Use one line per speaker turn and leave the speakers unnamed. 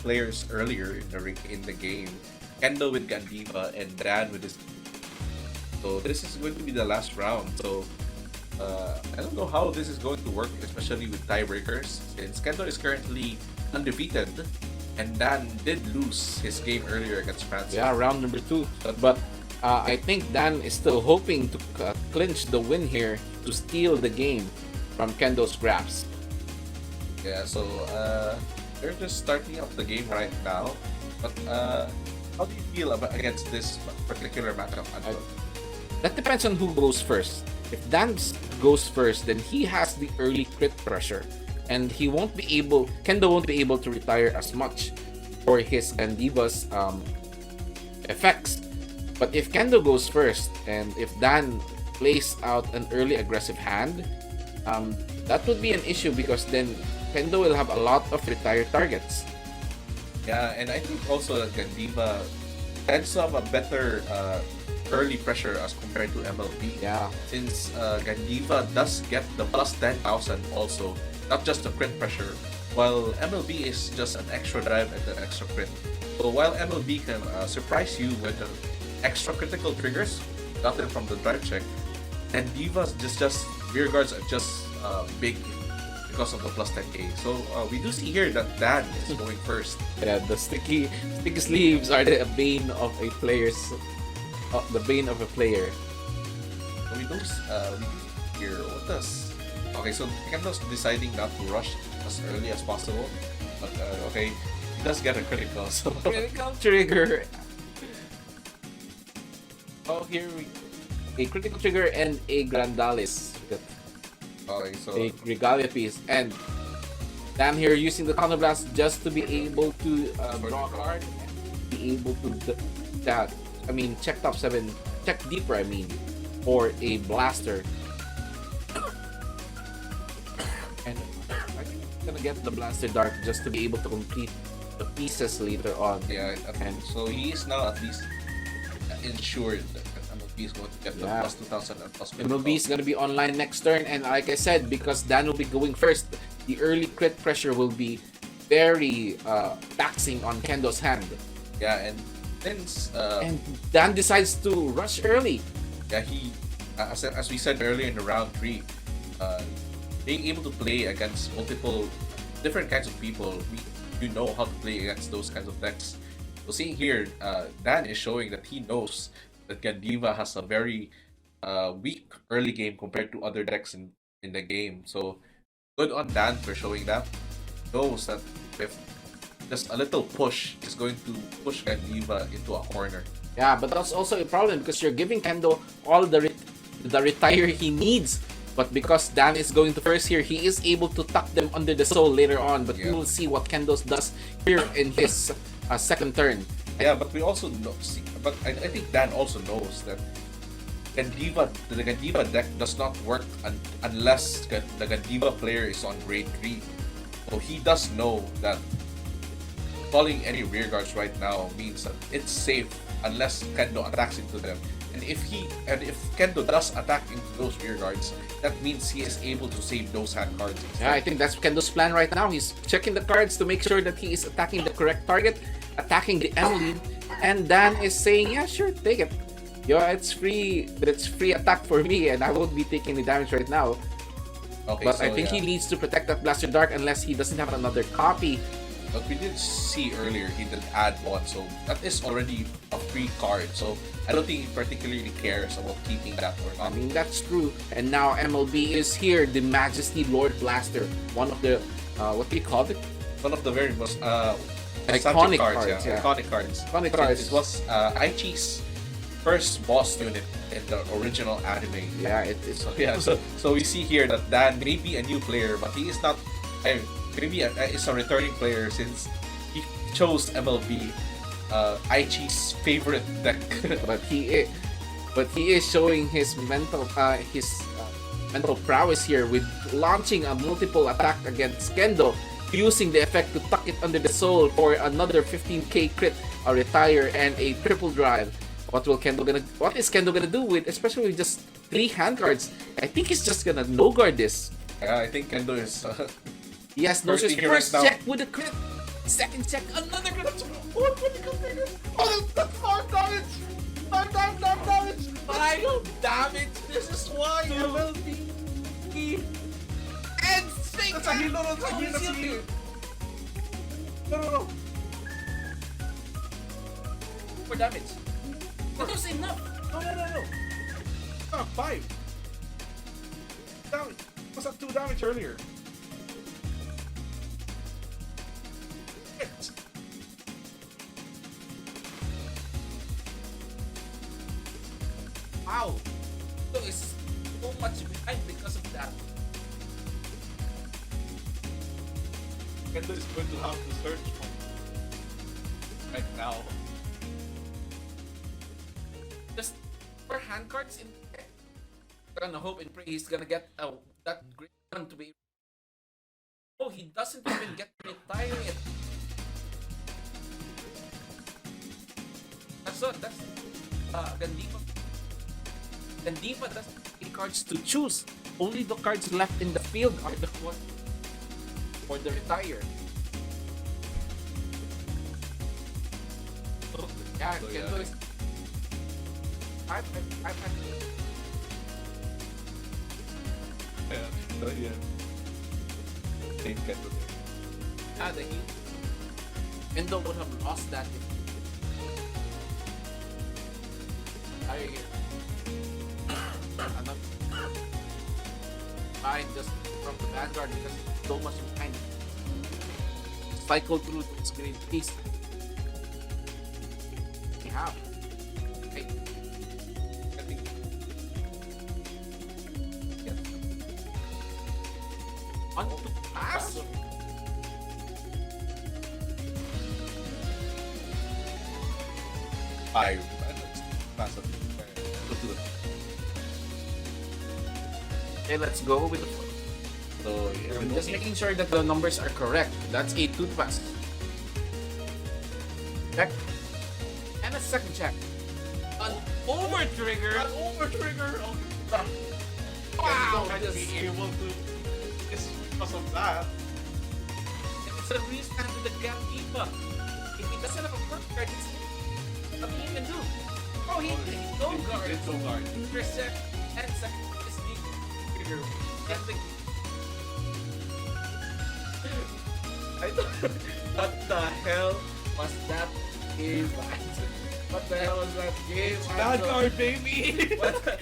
players earlier in the game. Kendo with Gandeeva and Dan with his. So this is going to be the last round. So I don't know how this is going to work, especially with tiebreakers, since Kendo is currently undefeated, and Dan did lose his game earlier against France.
Yeah, round number 2. But I think Dan is still hoping to clinch the win here to steal the game from Kendo's grasp.
Yeah, so they're just starting up the game right now. But how do you feel against this particular matchup, Anton?
That depends on who goes first. If Dan goes first, then he has the early crit pressure, and Kendo won't be able to retire as much for his Gandeeva's effects. But if Kendo goes first, and if Dan plays out an early aggressive hand, that would be an issue because then Kendo will have a lot of retired targets.
Yeah, and I think also that Gandeeva tends to have a better early pressure as compared to MLB.
Yeah.
Since Gandeeva does get the plus 10,000 also, not just the crit pressure, while MLB is just an extra drive and an extra crit. So while MLB can surprise you with the extra critical triggers gotten from the drive check, Gandeeva's just rear guards are just big because of the plus 10k. So we do see here that Dan is going first.
Yeah, the sticky sleeves are the bane of a player's the bane of a player.
So we do here. What does? Okay, so Kendo's deciding not to rush as early as possible, but okay, he does get a critical. So
Critical trigger. Oh, here we a critical trigger and a Grandalis.
okay, so
A Regalia piece, and Dan here using the counter blast just to be able to draw a card and be able to check top 7, check deeper. For a blaster, and I think I'm gonna get the blaster dark just to be able to complete the pieces later on.
yeah,
And
so he is now at least ensured that MLB is going to get the
Yeah.
plus 2,000 and plus
MLB is gonna be online next turn, and like I said, because Dan will be going first, the early crit pressure will be very taxing on Kendo's hand.
Yeah, and since
And Dan decides to rush early.
yeah, he as we said earlier in the round 3, being able to play against multiple different kinds of people, you know how to play against those kinds of decks. So seeing here, Dan is showing that he knows that Gandeeva has a very weak early game compared to other decks in the game. So good on Dan for showing that. Knows that if just a little push is going to push Gandeeva into a corner.
Yeah, but that's also a problem because you're giving Kendo all the retire he needs. But because Dan is going to first here, he is able to tuck them under the soul later on. But we will see what Kendo does here in his second turn.
Yeah, but we also know, but I think Dan also knows that the Gandeeva deck does not work unless the Gandeeva player is on grade 3. So he does know that calling any rear guards right now means that it's safe unless Kendo attacks into them. And if Kendo does attack into those rear guards, that means he is able to save those hand cards instead.
Yeah, I think that's Kendo's plan right now. He's checking the cards to make sure that he is attacking the correct target, attacking the M lead, and Dan is saying, yeah, sure, take it. It's free attack for me, and I won't be taking the damage right now.
Okay,
But
so,
I think he needs to protect that Blaster Dark unless he doesn't have another copy.
But we did see earlier he did add one, so that is already a free card. So I don't think he particularly cares about keeping that or
I
not.
mean, that's true. And now MLB is here, the Majesty Lord Blaster, one of the what do you call it?
One of the very most
Iconic
subject
cards, yeah.
Iconic cards.
Iconic
Since
cards.
It was Aichi's first boss unit in the original anime.
Yeah, it's
So yeah, so we see here that Dan may be a new player, but he is not. Maybe is a returning player since he chose MLB, Aichi's favorite deck.
but he is showing his mental prowess here with launching a multiple attack against Kendo, using the effect to tuck it under the soul for another 15k crit, a retire, and a triple drive. What is Kendo gonna do with, especially with just 3 hand cards? I think he's just gonna no guard this.
Yeah, I think Kendo is.
He has no
First thing
first
right now.
check with a crit. Second check, another crit.
Oh, 20 containers! Oh, that's 5 damage! 5 damage!
5 damage.
This is why MLB.
And six.
That's a heal, no, that's a heal, that's a heal. No.
4 damage. That was enough.
No. Ah, 5. Damage. Was that 2 damage earlier? Shit.
Wow. So it's so much behind because of that.
Kendo is going to have to search for right now.
Just for hand cards in deck. I'm gonna hope and pray he's gonna get that great one to be. Oh, he doesn't even get to retire it. That's Gandeeva. Gandeeva doesn't have any cards to choose. Only the cards left in the field are the ones for the retire. So, yeah,
So,
Kendo is. I've had.
Yeah. Same Kendo there.
Yeah, the heal. Kendo would have lost that if I just from the Vanguard because it's so much behind. Cycle through those green piece. We have. Hey. I think. Yeah. On to pass.
I pass up. Go to the.
Okay, let's go with the.
So yeah,
I'm just making sure that the numbers are correct. That's a toothpaste. Check. And a second check. An over trigger.
over trigger.
Wow,
Might be able to. It's because of that.
It's a restand to the Gandeeva. If he doesn't have a first card, it's nothing he can do. Oh, he no guard.
It's so hard.
First check and second is the trigger. And the what the hell was that game? What the hell was that game?
Vanguard, baby.
What the-